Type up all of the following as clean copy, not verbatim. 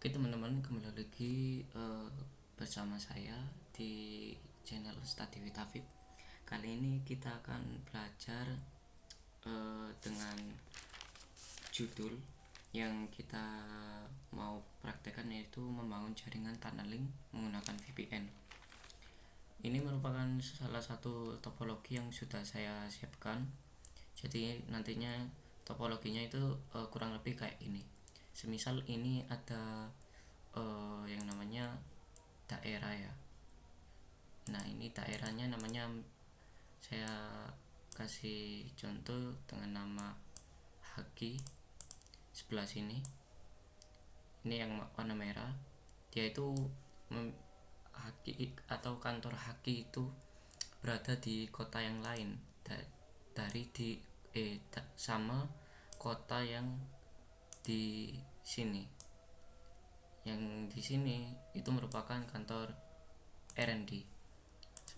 Oke teman-teman, kembali lagi bersama saya di channel Study with Afif. Kali ini kita akan belajar dengan judul yang kita mau praktekkan, yaitu membangun jaringan tunneling menggunakan VPN. Ini merupakan salah satu topologi yang sudah saya siapkan. Jadi nantinya topologinya itu kurang lebih kayak ini. Semisal ini ada yang namanya daerah ya. Nah, ini daerahnya namanya, saya kasih contoh dengan nama Haki. Sebelah sini ini yang warna merah, dia itu Haki atau kantor Haki itu berada di kota yang lain dari sama kota yang di sini. Yang di sini itu merupakan kantor R&D.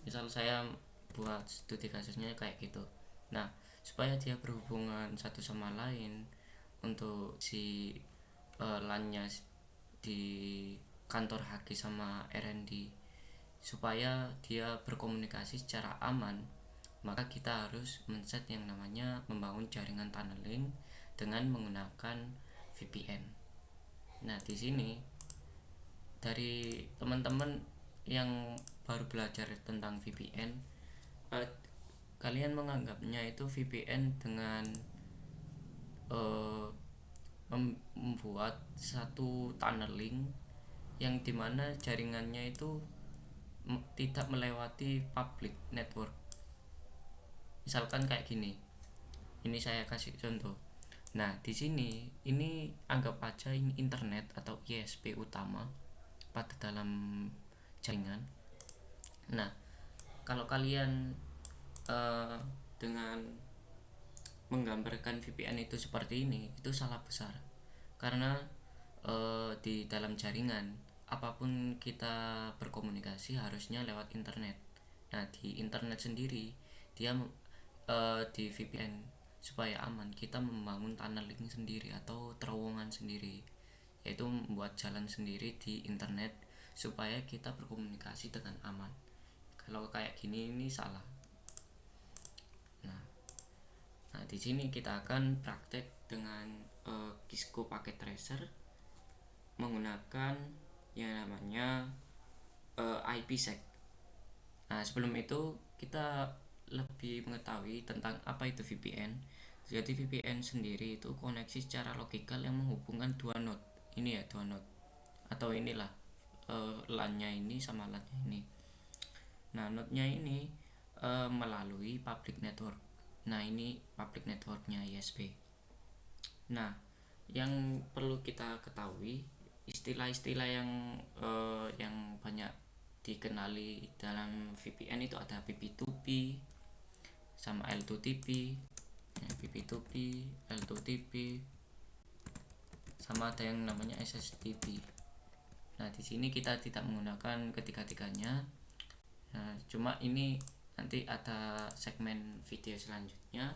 Misal saya buat studi kasusnya kayak gitu. Nah, supaya dia berhubungan satu sama lain untuk si LAN-nya di kantor Haki sama R&D, supaya dia berkomunikasi secara aman, maka kita harus men-set yang namanya membangun jaringan tunneling dengan menggunakan VPN. Nah, di sini dari teman-teman yang baru belajar tentang VPN, kalian menganggapnya itu VPN dengan membuat satu tunneling yang dimana jaringannya itu tidak melewati public network. Misalkan kayak gini, ini saya kasih contoh. Nah, di sini ini anggap aja ini internet atau ISP utama pada dalam jaringan. Nah, kalau kalian dengan menggambarkan VPN itu seperti ini, itu salah besar. Karena di dalam jaringan apapun kita berkomunikasi harusnya lewat internet. Nah, di internet sendiri dia di VPN supaya aman, kita membangun tunneling sendiri atau terowongan sendiri, yaitu membuat jalan sendiri di internet supaya kita berkomunikasi dengan aman. Kalau kayak gini ini salah. Nah, di sini kita akan praktek dengan Cisco Packet Tracer menggunakan yang namanya IPsec. Nah, sebelum itu kita lebih mengetahui tentang apa itu VPN. Jadi VPN sendiri itu koneksi secara logikal yang menghubungkan dua node. Ini ya, dua node. Atau inilah LAN-nya ini sama LAN-nya ini. Nah, node-nya ini melalui public network. Nah, ini public networknya ISP. Nah, yang perlu kita ketahui, istilah-istilah yang banyak dikenali dalam VPN itu ada VP2P sama L2TP, VP2P, L2TP, sama ada yang namanya SSTP. Nah, di sini kita tidak menggunakan ketiga-tiganya. Nah, cuma ini nanti ada segmen video selanjutnya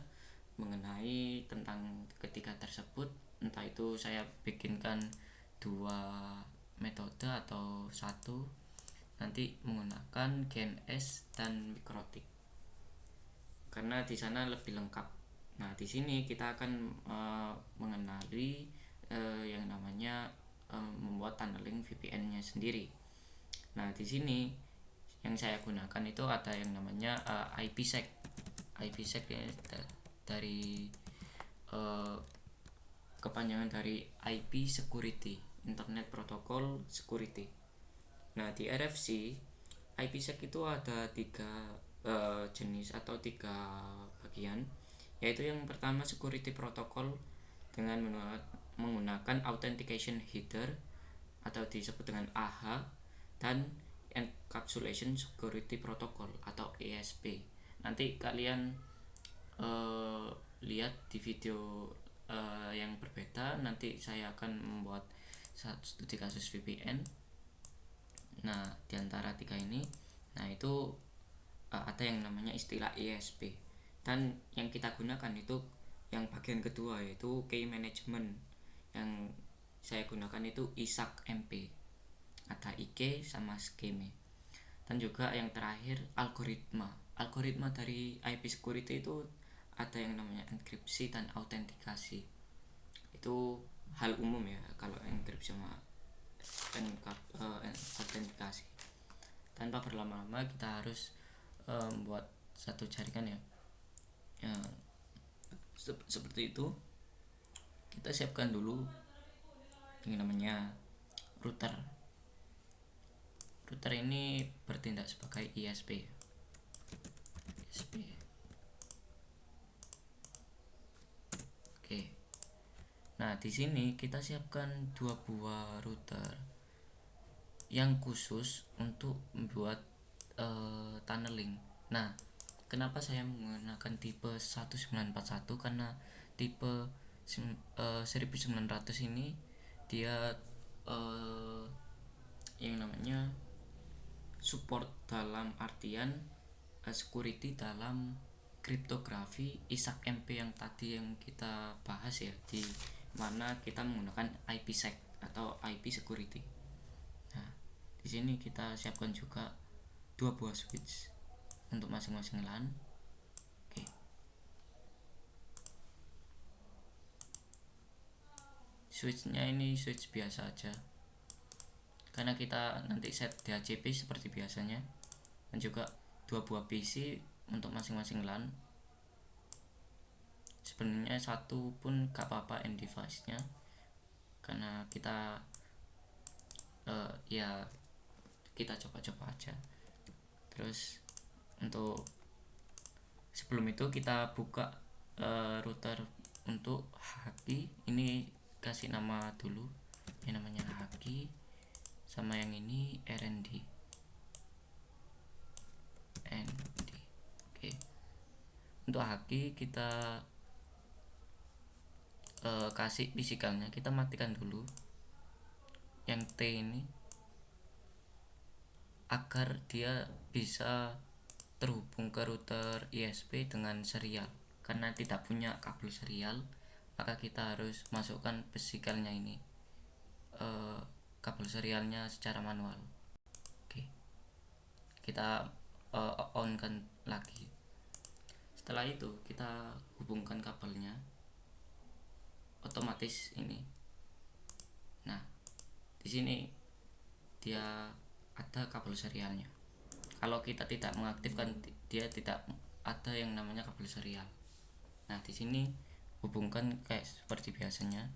mengenai tentang ketiga tersebut. Entah itu saya bikinkan dua metode atau satu, nanti menggunakan GNS dan Mikrotik karena di sana lebih lengkap. Nah, di sini kita akan mengenali yang namanya membuat tunneling VPN-nya sendiri. Nah, di sini yang saya gunakan itu ada yang namanya IPsec. IPsec ya, dari kepanjangan dari IP Security, Internet Protocol Security. Nah, di RFC IPsec itu ada tiga jenis atau tiga bagian, yaitu yang pertama Security Protocol dengan menggunakan Authentication Header atau disebut dengan AH, dan Encapsulation Security Protocol atau ESP. Nanti kalian lihat di video yang berbeda, nanti saya akan membuat studi kasus VPN. Nah, diantara tiga ini, nah itu ada yang namanya istilah ESP, dan yang kita gunakan itu yang bagian kedua, yaitu key management, yang saya gunakan itu ISAC MP, ada IK sama scheme. Dan juga yang terakhir algoritma dari IP security itu ada yang namanya enkripsi dan autentikasi. Itu hal umum ya kalau enkripsi sama autentikasi. Tanpa berlama-lama kita harus membuat satu jaringan ya, seperti itu. Kita siapkan dulu yang namanya router. Router ini bertindak sebagai ISP. Oke. Nah, di sini kita siapkan 2 buah router yang khusus untuk membuat tunneling. Nah, kenapa saya menggunakan tipe 1941? Karena tipe 1900 ini dia yang namanya support dalam artian security dalam kriptografi ISAC MP yang tadi yang kita bahas ya, di mana kita menggunakan IPsec atau IP security. Nah, di sini kita siapkan juga 2 buah switch untuk masing-masing LAN. Oke. Switchnya ini switch biasa aja, karena kita nanti set DHCP seperti biasanya, dan juga 2 buah PC untuk masing-masing LAN. Sebenarnya satu pun gak apa-apa end device nya, karena kita ya kita coba-coba aja. Terus untuk sebelum itu kita buka router untuk Haki. Ini kasih nama dulu, ini namanya Haki, sama yang ini RND. Oke. Untuk Haki kita kasih fisikalnya, kita matikan dulu yang T ini agar dia bisa terhubung ke router ISP dengan serial. Karena tidak punya kabel serial, maka kita harus masukkan fisikalnya ini, kabel serialnya secara manual. Oke. Kita on kan lagi. Setelah itu kita hubungkan kabelnya, otomatis ini. Nah, di sini dia ada kabel serialnya. Kalau kita tidak mengaktifkan, dia tidak ada yang namanya kabel serial. Nah, di sini hubungkan kayak seperti biasanya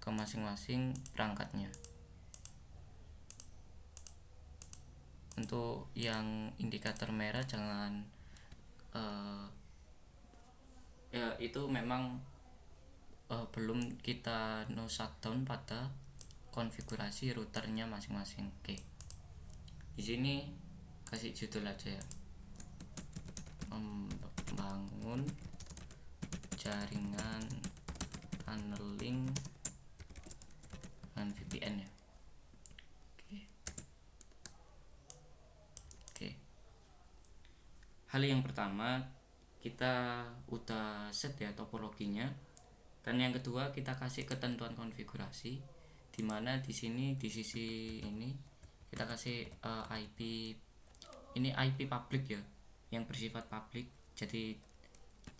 ke masing-masing perangkatnya. Untuk yang indikator merah jangan ya itu memang belum kita no shutdown pada konfigurasi routernya masing-masing. Oke. Di sini kasih judul aja ya, membangun jaringan tunneling dengan VPN ya. Oke. Hal yang pertama, kita udah set ya topologinya. Dan yang kedua, kita kasih ketentuan konfigurasi, dimana di sini di sisi ini kita kasih IP, ini IP public ya, yang bersifat public. Jadi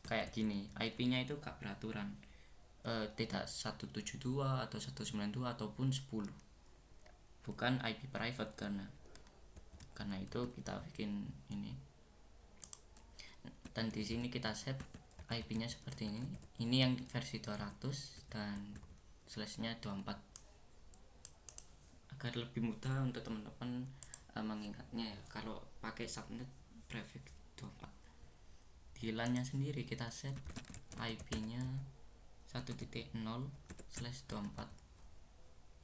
kayak gini, IP-nya itu gak beraturan, tidak 172 atau 192 ataupun 10, bukan IP private. Karena itu kita bikin ini. Dan di sini kita set IP-nya seperti ini. Ini yang versi 200 dan slash-nya 24, agar lebih mudah untuk teman-teman mengingatnya ya. Kalau pakai subnet prefix 24. Di LAN-nya sendiri kita set IP-nya 1.0/24.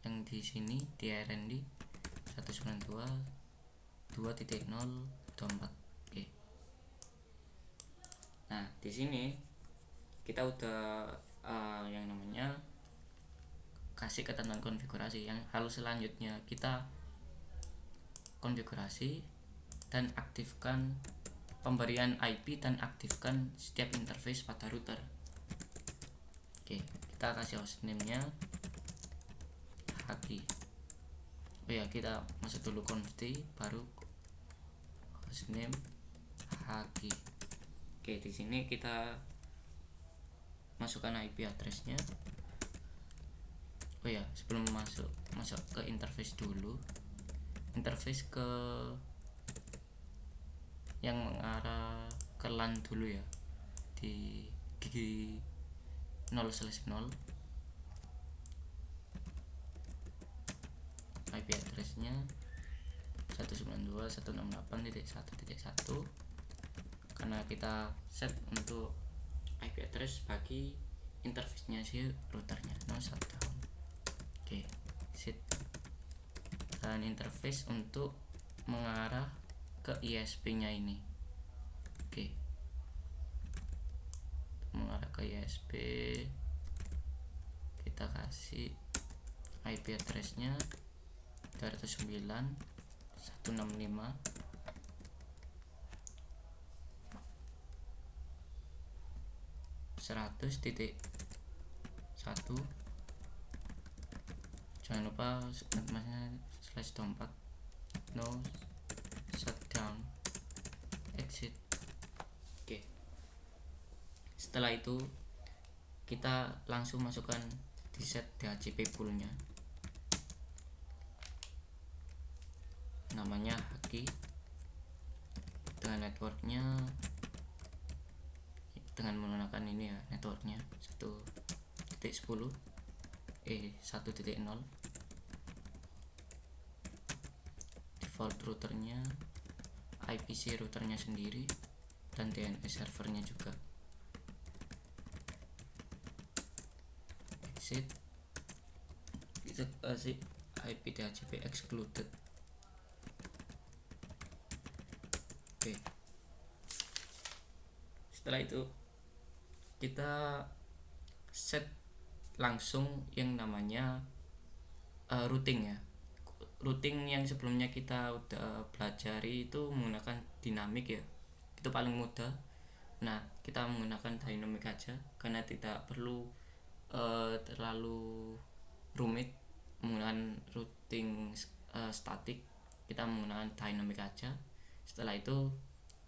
Yang di sini di RND 192.2.0/24. Oke. Nah, di sini kita udah yang namanya kasih ketentuan konfigurasi. Yang hal selanjutnya kita konfigurasi dan aktifkan pemberian IP dan aktifkan setiap interface pada router. Oke, kita kasih hostname-nya haki. Oh ya, kita masuk dulu conft, baru hostname haki. Oke, di sini kita masukkan IP addressnya. Oh ya, sebelum masuk ke interface dulu, interface ke yang mengarah ke LAN dulu ya, di gigi 0/0. IP addressnya 192.168.1.1 karena kita set untuk IP address bagi interface-nya si routernya, no shutdown. Oke, set dan interface untuk mengarah ke ISP nya ini. Oke, mengarah ke ISP kita kasih IP address nya 209.165 100.1. Jangan lupa masnya /24 no shutdown exit. Oke, setelah itu kita langsung masukkan di set DHCP poolnya, namanya haki, dengan networknya dengan menggunakan ini ya, networknya 1.10 1.0. default routernya IPC routernya sendiri dan DNS servernya juga. Exit, kita kasih IP DHCP excluded. Oke, setelah itu kita set langsung yang namanya routing ya. Routing yang sebelumnya kita udah pelajari itu menggunakan dinamik ya, itu paling mudah. Nah, kita menggunakan dynamic aja karena tidak perlu terlalu rumit menggunakan routing statik. Kita menggunakan dynamic aja. Setelah itu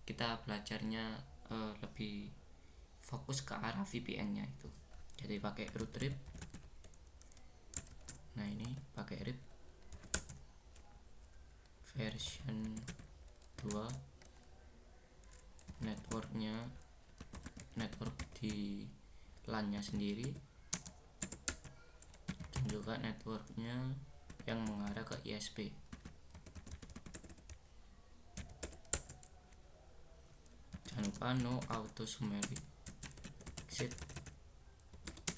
kita belajarnya lebih fokus ke arah VPN nya itu, jadi pakai root trip. Nah, ini pakai RIP version 2, networknya network di LAN nya sendiri, dan juga networknya yang mengarah ke ISP. Jangan lupa no auto summary. Exit,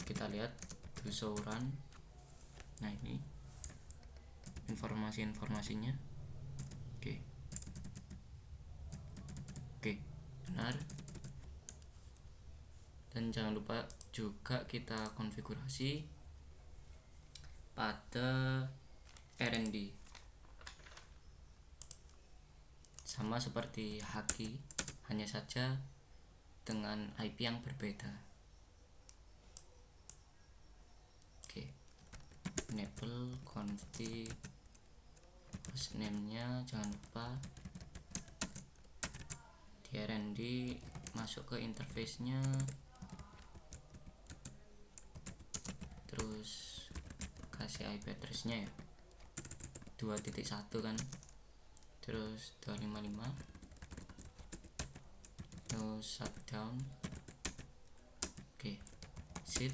kita lihat to show run. Nah, ini informasinya. Oke, benar. Dan jangan lupa juga kita konfigurasi pada RND sama seperti haki, hanya saja dengan IP yang berbeda. Oke, enable conft hostname nya jangan lupa. Di RND masuk ke interface nya, terus kasih IP address nya ya 2.1 kan, terus 255 no shutdown. Oke, sit,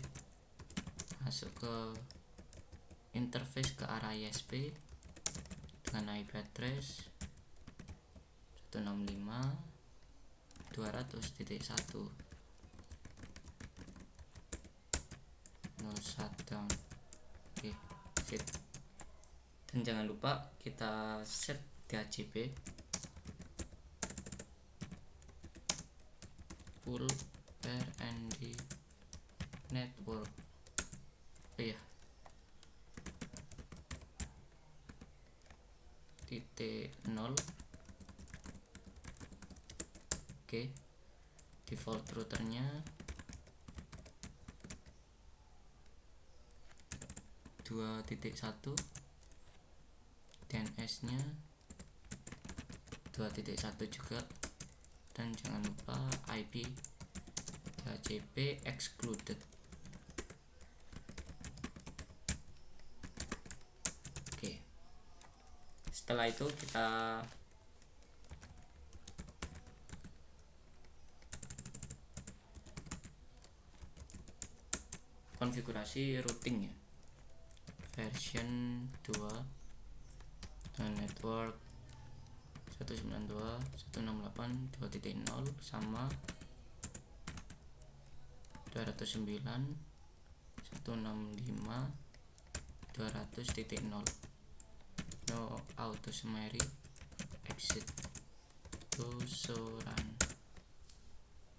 masuk ke interface ke arah ISP dengan IP address 165.200.1 no shutdown. Oke, sit. Dan jangan lupa kita set DHCP pool RND network. Iya, .0. Oke, default routernya 2.1, DNS nya 2.1 juga, dan jangan lupa IP DHCP excluded. Oke, setelah itu kita konfigurasi routing ya, version 2 dan network 192.168.2.0 sama 209.165.200.0. no auto summary exit to run.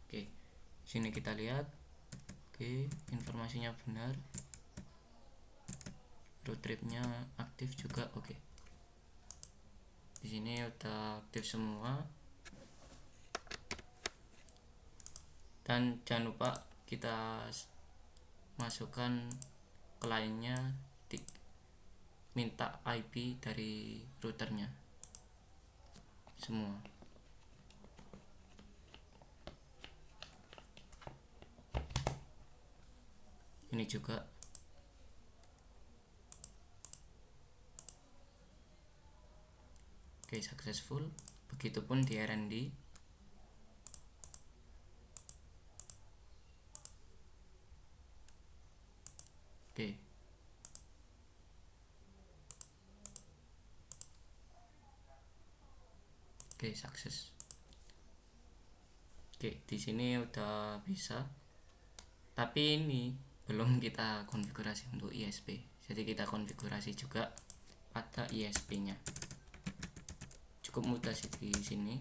Oke, sini kita lihat. Oke, informasinya benar, root tripnya aktif juga. Oke, di sini udah aktif semua, dan jangan lupa kita masukkan kliennya, minta IP dari routernya semua. Ini juga. Oke, successful. Begitupun di R&D. Oke. Oke, sukses. Oke, di sini udah bisa. Tapi ini belum kita konfigurasi untuk ISP. Jadi kita konfigurasi juga pada ISP-nya. Cukup mudah sih di sini.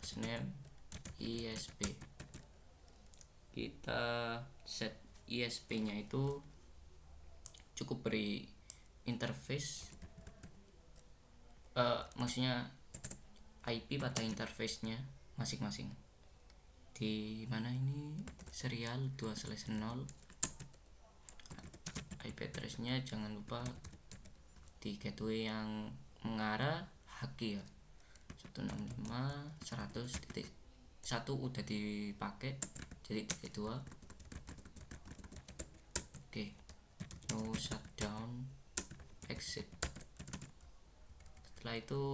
Hostname ISP. Kita set ISP-nya itu cukup beri interface, maksudnya IP pada interface-nya masing-masing. Di mana ini serial 2/0. IP address-nya jangan lupa di gateway yang mengarah HAKI ya. 165.100.1 udah dipakai, jadi titik 2. Oke, no shutdown exit. Setelah itu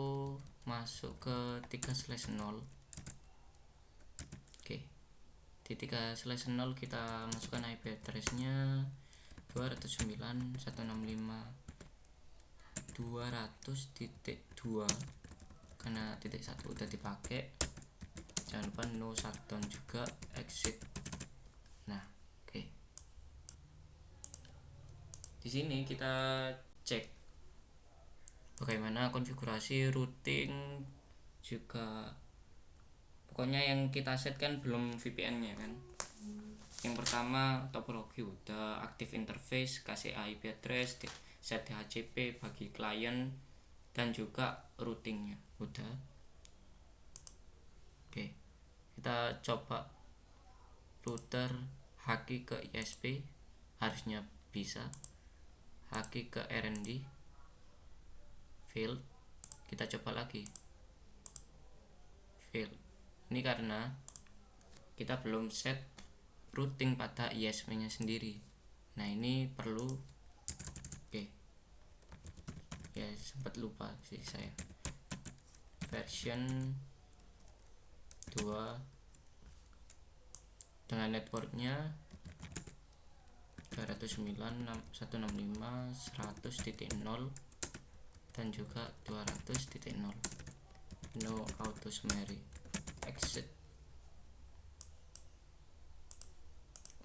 masuk ke 3/0. Oke, di 3/0 kita masukkan IP address-nya 209.165.200.2 karena titik 1 udah dipakai. Jangan lupa no shutdown juga, exit. Nah, oke. Di sini kita cek bagaimana konfigurasi routing juga. Pokoknya yang kita set kan belum VPN-nya kan. Yang pertama topologi udah, aktif interface, kasih IP address, set DHCP bagi klien, dan juga routingnya udah. Oke, kita coba router HAKI ke ISP, harusnya bisa. HAKI ke R&D failed. Kita coba lagi, failed. Ini karena kita belum set routing pada ISP nya sendiri. Nah, ini perlu. Oke, ya sempat lupa sih saya. Version 2 dengan networknya 209.165.100.0 dan juga 200.0. no auto summary exit.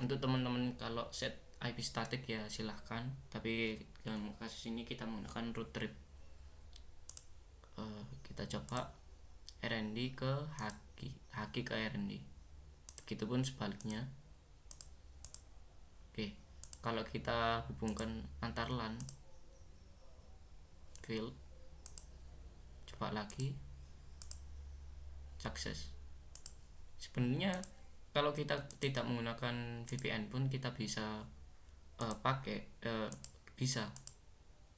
Untuk teman-teman kalau set IP static ya silahkan, tapi dalam kasus ini kita menggunakan root trip. Kita coba R&D ke HAKI ke R&D, begitupun sebaliknya. Oke, kalau kita hubungkan antar LAN failed, coba lagi, sukses. Sebenarnya kalau kita tidak menggunakan VPN pun kita bisa bisa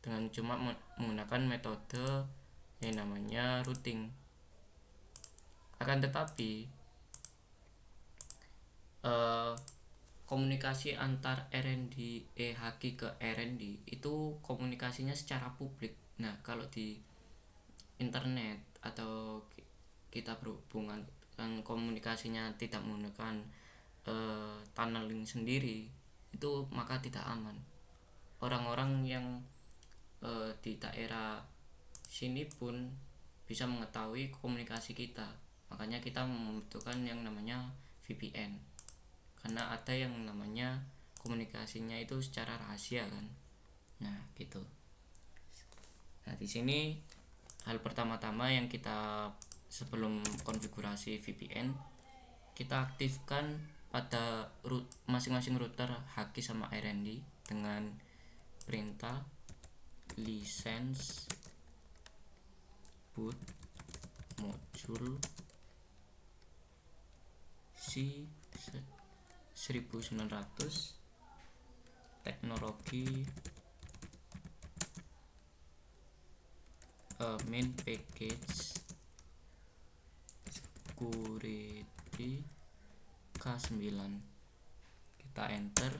dengan cuma menggunakan metode yang namanya routing. Akan tetapi komunikasi antar R&D Haki ke R&D itu komunikasinya secara publik. Nah, kalau di internet atau kita berhubungan dan komunikasinya tidak menggunakan tunneling sendiri, itu maka tidak aman. Orang-orang yang di daerah sini pun bisa mengetahui komunikasi kita. Makanya kita membutuhkan yang namanya VPN, karena ada yang namanya komunikasinya itu secara rahasia kan. Nah gitu. Nah di sini hal pertama-tama yang kita sebelum konfigurasi VPN, kita aktifkan pada masing-masing router Haki sama R&D dengan perintah license boot module C 1900 teknologi main package security K9. Kita enter.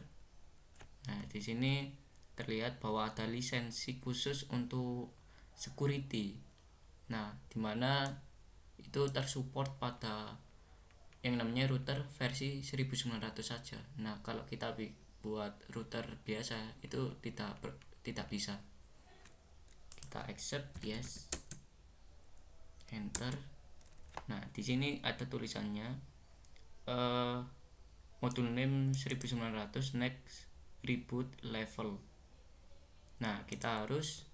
Nah, di sini terlihat bahwa ada lisensi khusus untuk security. Nah, dimana itu tersupport pada yang namanya router versi 1900 saja. Nah, kalau kita buat router biasa itu tidak bisa. Kita accept, yes, enter. Nah, di sini ada tulisannya module name 1900 next reboot level. Nah, kita harus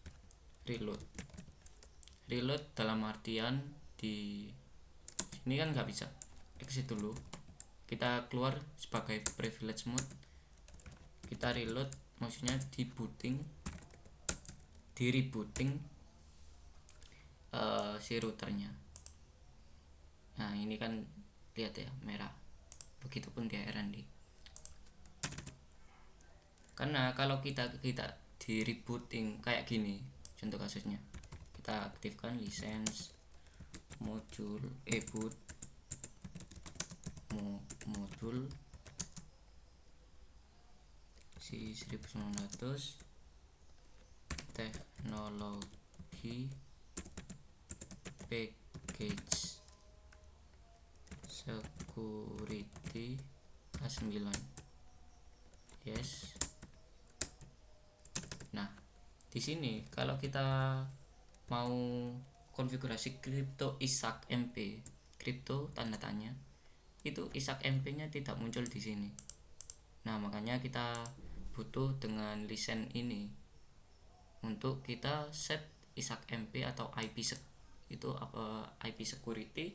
reload dalam artian di sini kan nggak bisa, exit dulu, kita keluar sebagai privilege mode, kita reload, maksudnya di rebooting si routernya. Nah ini kan lihat ya, merah, begitupun di R&D. Karena kalau kita di rebooting kayak gini, contoh kasusnya, kita aktifkan license module boot modul si 1900 teknologi package security K9, yes. Nah di sini kalau kita mau konfigurasi crypto ISAC MP, crypto tanda tanya, itu ISAC MP nya tidak muncul di sini. Nah makanya kita butuh dengan license ini untuk kita set ISAC MP atau IPsec, itu IP security,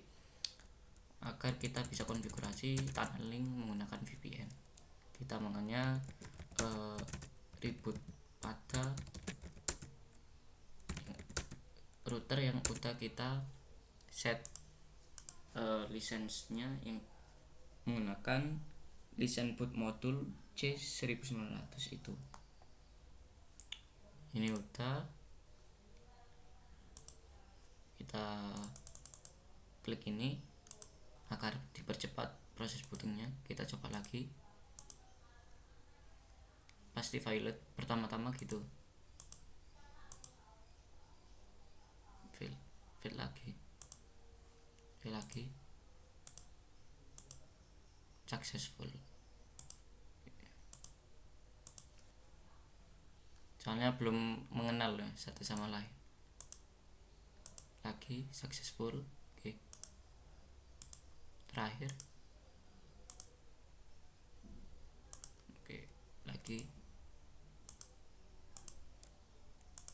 agar kita bisa konfigurasi tunneling menggunakan VPN. Kita makanya reboot pada router yang udah kita set lisensinya yang menggunakan license boot modul C1900 itu. Ini udah, kita klik ini agar dipercepat proses bootingnya. Kita coba lagi, pasti violet pertama-tama gitu, fail lagi, successful. Soalnya belum mengenal ya satu sama lain. Lagi successful, oke. Terakhir, oke, lagi,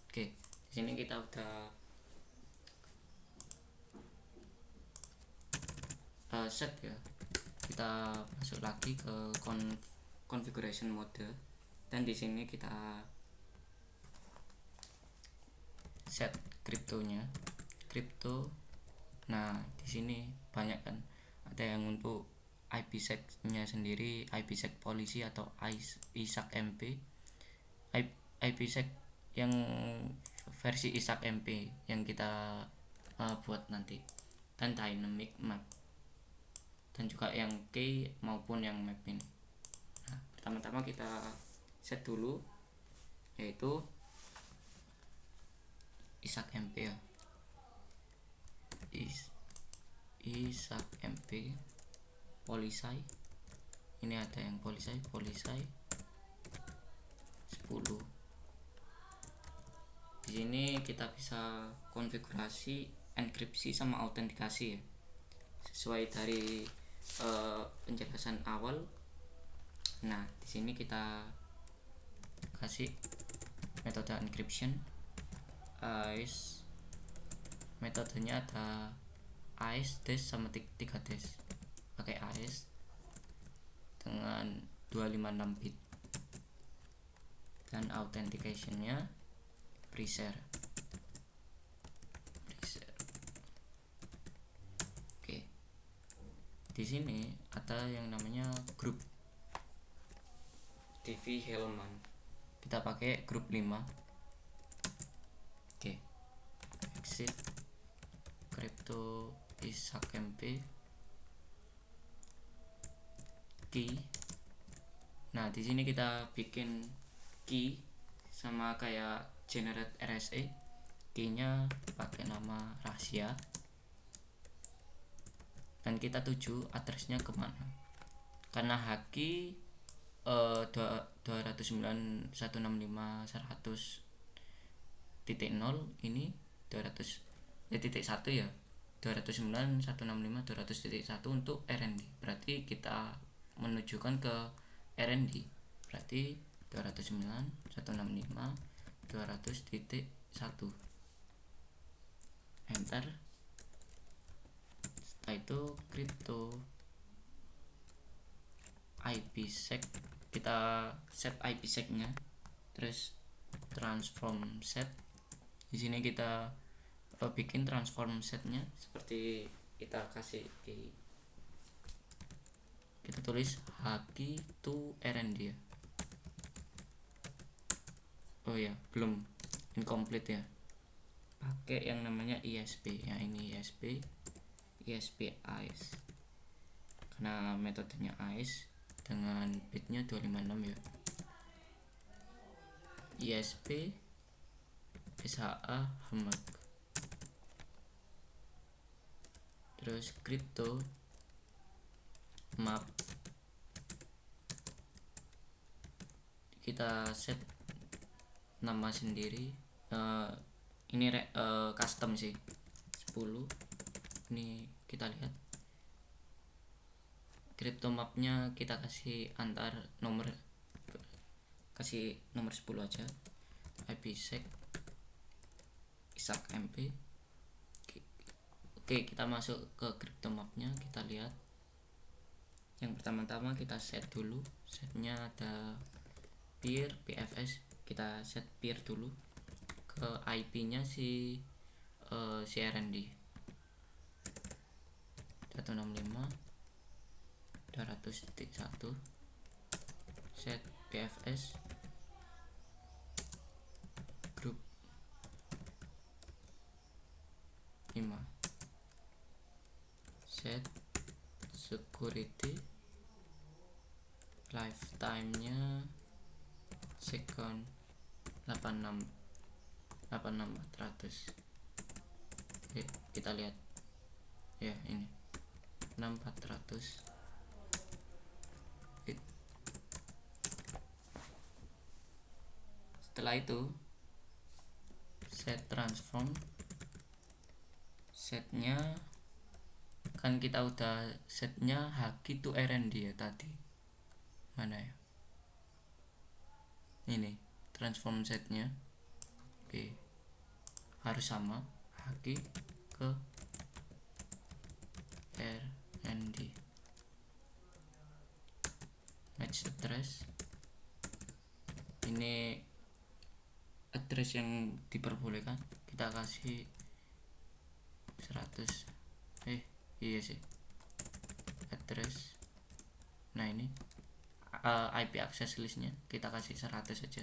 oke. Di sini kita udah set ya. Kita masuk lagi ke configuration mode, dan di sini kita set kriptonya, kripto. Nah di sini banyak kan, ada yang untuk IPsec nya sendiri, IPsec polisi atau ISAC MP, IPsec yang versi ISAC MP yang kita buat nanti, dan dynamic map, dan juga yang key maupun yang mapping. Nah, pertama-tama kita set dulu yaitu ISAC MP ya. ISAC MP Polisai. Ini ada yang Polisai 10. Di sini kita bisa konfigurasi enkripsi sama autentikasi ya, sesuai dari penjelasan awal. Nah, di sini kita kasih metode encryption AES. Metodenya ada AES dash sama 3 dash. Pakai AES dengan 256 bit, dan authenticationnya pre-share. Oke, di sini ada yang namanya grup TV Hellman, kita pakai grup 5. Oke, exit crypto ISAC MP key. Nah, di sini kita bikin key sama kayak generate RSA. Key-nya pakai nama rahasia, dan kita tuju addressnya kemana, karena haki 209.165.100.0 ini 200.1 ya, 209.165.200.1 untuk RND. Berarti kita menujukan ke RND, berarti 209.165.200.1. Enter. Setelah itu crypto IPsec, kita set IPsec nya, terus transform set. Di sini kita bikin transform setnya seperti kita kasih kita tulis haki to RND ya. Oh ya, belum, incomplete ya, pakai yang namanya ISP ya. Ini ISP AES, karena metodenya AES dengan bitnya 256 ya. ISP SHA HMAC, terus crypto map kita set nama sendiri. Ini custom sih 10. Ini kita lihat crypto mapnya, kita kasih nomor 10 aja. IPsec ISAC MP. Oke, kita masuk ke crypto mapnya, kita lihat. Yang pertama-tama kita set dulu, setnya ada peer PFS, kita set peer dulu ke IP nya si RND 165.200.1. set PFS grup 5. set security lifetime nya second 86400. Oke, kita lihat ya, ini 6400. Setelah itu set transform. Setnya kan kita udah setnya haki to RND ya tadi. Mana ya, ini transform setnya. Oke, harus sama, haki ke RND. Match address, ini address yang diperbolehkan, kita kasih 100. Iya sih, address. Nah, ini IP access listnya kita kasih 100 aja.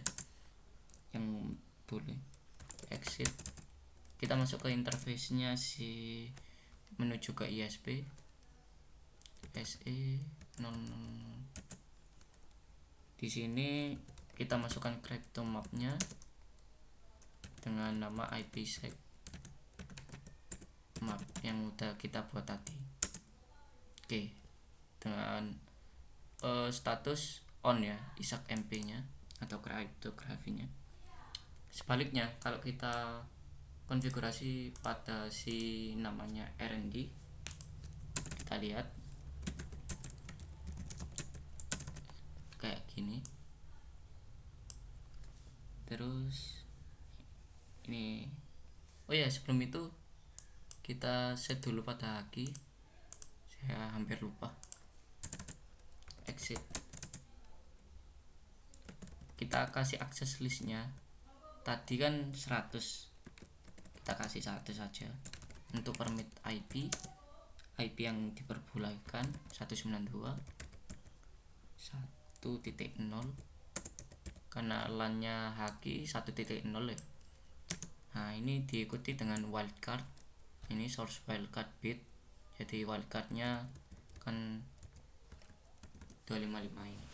boleh. Exit, kita masuk ke interface nya si menuju ke ISP SE0. Di sini kita masukkan crypto mapnya dengan nama IPsec map yang udah kita buat tadi. Oke, dengan status on ya, ISAC-MP nya atau kriptografinya. Sebaliknya kalau kita konfigurasi pada si namanya R&D, kita lihat kayak gini. Terus ini, oh ya sebelum itu kita set dulu pada haki, saya hampir lupa. Exit, kita kasih akses listnya. Tadi kan 100, kita kasih 1 saja. Untuk permit IP yang diperbolehkan 192.1.0 karena LAN-nya haki 1.0 ya. Nah ini diikuti dengan wildcard, ini source wildcard bit, jadi wildcardnya kan 255 ini.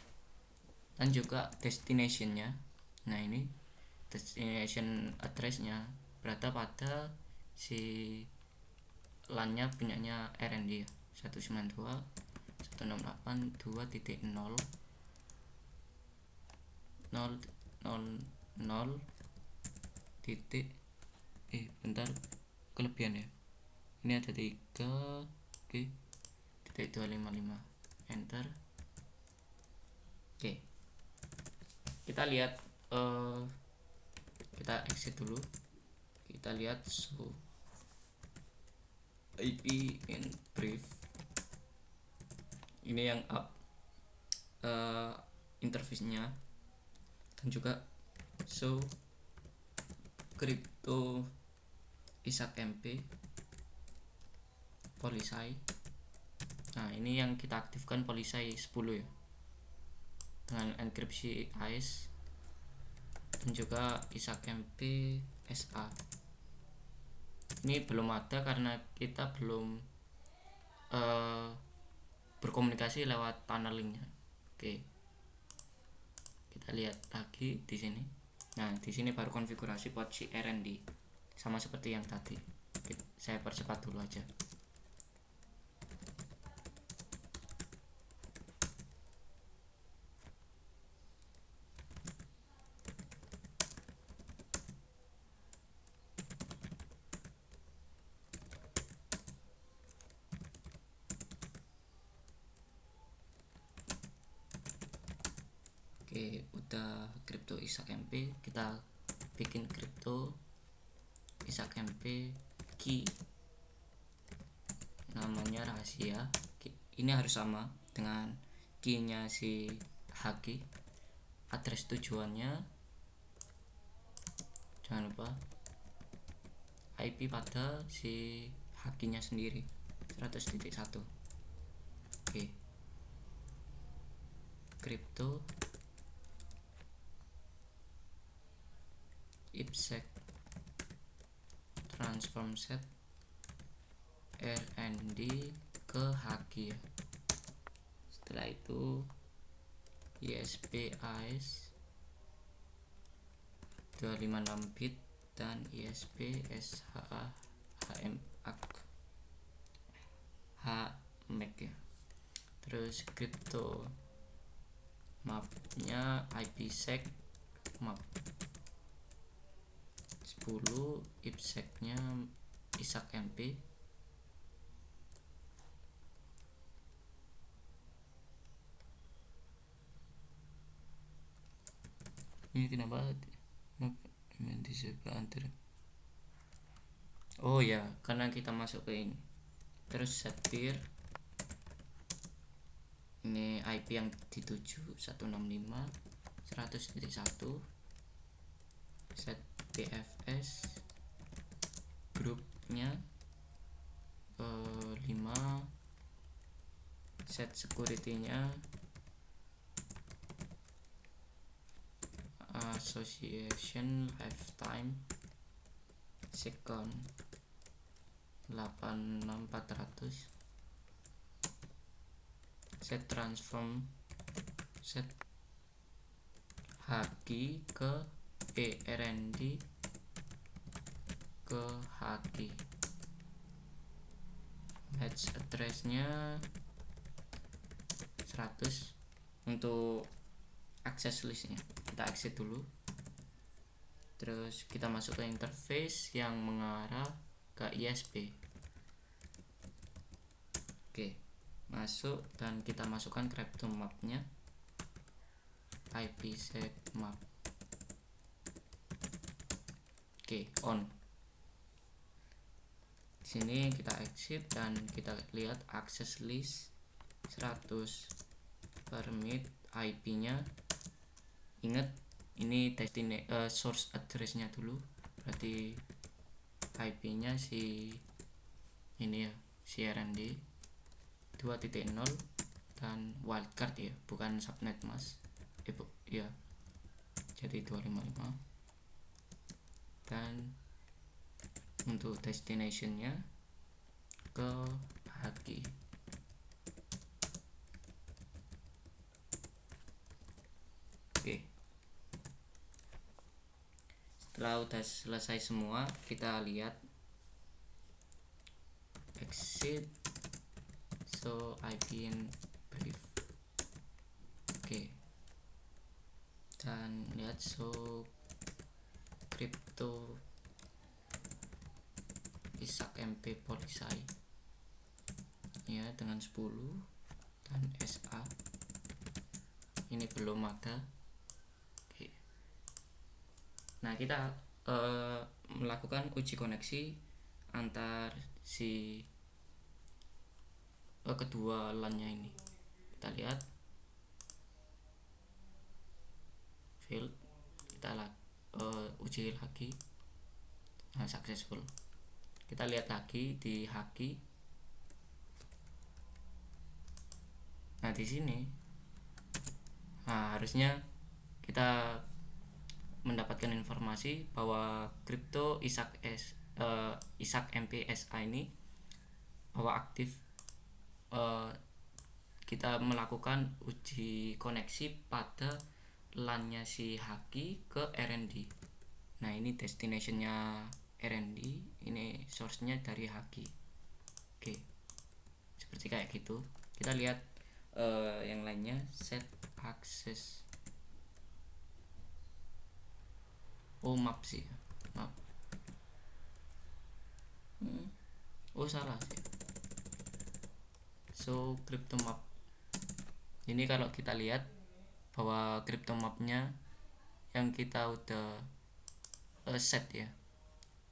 Dan juga destinationnya, nah ini destination addressnya berada pada si LAN-nya punyanya R&D ya, 192.168.2.0 titik bentar, kelebihan ya, ini ada 3 oke, titik 255 enter. Oke, kita lihat, kita exit dulu, kita lihat so IP in brief, ini yang up interface-nya, dan juga so crypto ISAC-MP Polysci. Nah ini yang kita aktifkan Polysci 10 ya, dengan enkripsi AES dan juga ISAC-MP SA. Ini belum ada karena kita belum berkomunikasi lewat tunnelingnya. Oke, kita lihat lagi di sini. Nah di sini baru konfigurasi buat si R&D, sama seperti yang tadi. Saya percepat dulu aja. Oke, udah crypto ISAC-MP, kita bikin crypto ISAC-MP key, namanya rahasia. Ini harus sama dengan key-nya si haki. Address tujuannya jangan lupa IP pada si hakinya sendiri 100.1. Oke, crypto IPsec transform set R&D ke haki ya. Setelah itu ISP AES 256 bit dan ISP SHA HMAC ya. Terus crypto mapnya IPsec map 10, IPsec nya ISAC-MP. Ini kenapa disebut? Oh ya, karena kita masuk ke ini. Terus set peer, ini IP yang dituju 165.100.1. set PFS grupnya 5, set security-nya association lifetime second 86400 set transform set haki ke rnd ke haki. Match addressnya 100. Untuk akses listnya kita exit dulu, terus kita masuk ke interface yang mengarah ke ISP. Oke, masuk dan kita masukkan crypto mapnya, IPsec map. Oke, on. Di sini kita exit dan kita lihat access list 100 permit IP-nya. Ingat ini source address-nya dulu, berarti IP-nya si ini ya, si RND 2.0 dan wildcard ya, bukan subnet mas. Ya, jadi 255. Dan untuk destination-nya ke haki. Oke, setelah udah selesai semua, kita lihat exit so IP in brief. Oke, dan lihat so crypto ISAC MP Polisai ya dengan 10 dan SA ini belum ada. Oke. Nah, kita melakukan uji koneksi antar si kedua LAN-nya ini. Kita lihat field, kita uji lagi. Nah, successful. Kita lihat lagi di haki. Nah, di sini harusnya kita mendapatkan informasi bahwa crypto ISAC MPSA ini bahwa aktif. Kita melakukan uji koneksi pada LAN-nya si haki ke RND. Nah, ini destination-nya RND, ini source-nya dari haki. Oke, seperti kayak gitu. Kita lihat yang lainnya, set access. Oh, map sih, map. Oh, salah sih. So crypto map ini kalau kita lihat bahwa crypto mapnya yang kita udah set ya.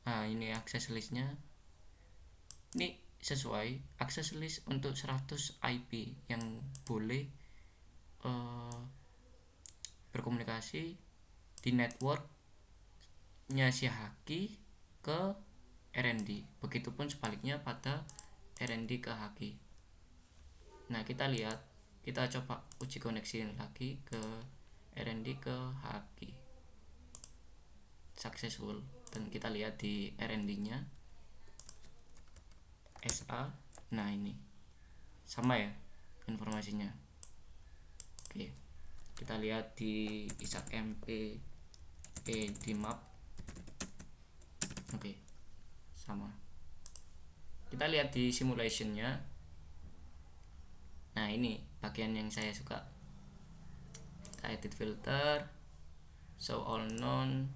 Nah, ini akses listnya ini sesuai akses list untuk 100 IP yang boleh berkomunikasi di networknya si haki ke RND. Begitupun sebaliknya pada RND ke haki. Nah, kita lihat, kita coba uji koneksi lagi ke RND ke haki. Successful. Dan kita lihat di RND-nya SA. Nah, ini sama ya informasinya. Oke, kita lihat di ISAC MP di map. Oke, sama. Kita lihat di simulation-nya. Nah, ini bagian yang saya suka. Kita edit filter, show all known.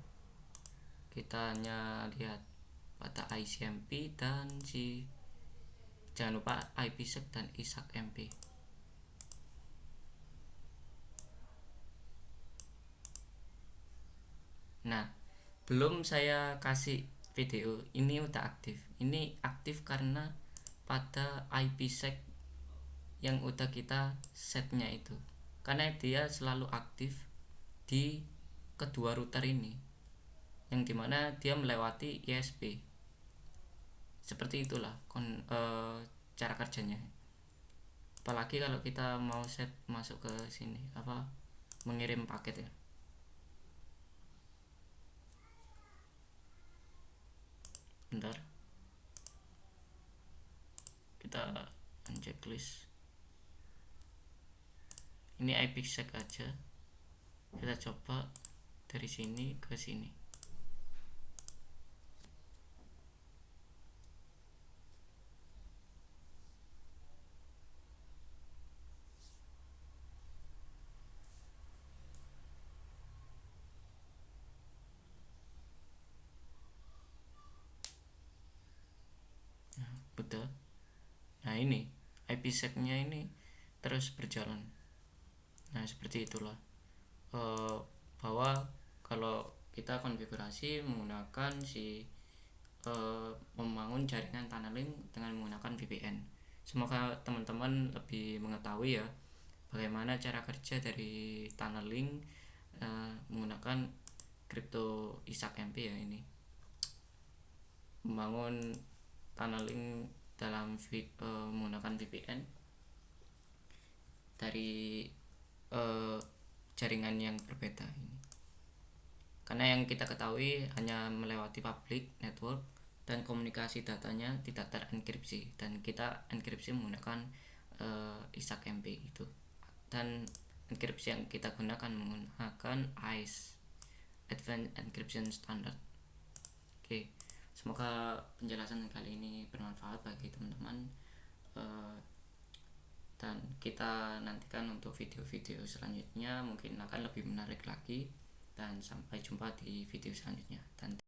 Kita hanya lihat pada ICMP dan jangan lupa IPsec dan ISAC MP. Nah, belum saya kasih video, ini udah aktif. Ini aktif karena pada IPsec yang udah kita setnya itu, karena dia selalu aktif di kedua router ini, yang dimana dia melewati ISP. Seperti itulah cara kerjanya. Apalagi kalau kita mau set masuk ke sini, mengirim paket ya. bentar, kita unchecklist. Ini IPsec aja, kita coba dari sini ke sini. Betul. Nah ini IPsec-nya ini terus berjalan. Nah seperti itulah, bahwa kalau kita konfigurasi menggunakan membangun jaringan tunneling dengan menggunakan VPN. Semoga teman-teman lebih mengetahui ya bagaimana cara kerja dari tunneling menggunakan crypto ISAC-MP ya. Ini membangun tunneling dalam menggunakan VPN dari jaringan yang berbeda ini. Karena yang kita ketahui hanya melewati public network dan komunikasi datanya tidak terenkripsi, dan kita enkripsi menggunakan ISAC-MP itu. Dan enkripsi yang kita gunakan menggunakan AES, Advanced Encryption Standard. Oke, semoga penjelasan kali ini bermanfaat bagi teman-teman, dan kita nantikan untuk video-video selanjutnya mungkin akan lebih menarik lagi, dan sampai jumpa di video selanjutnya. Dan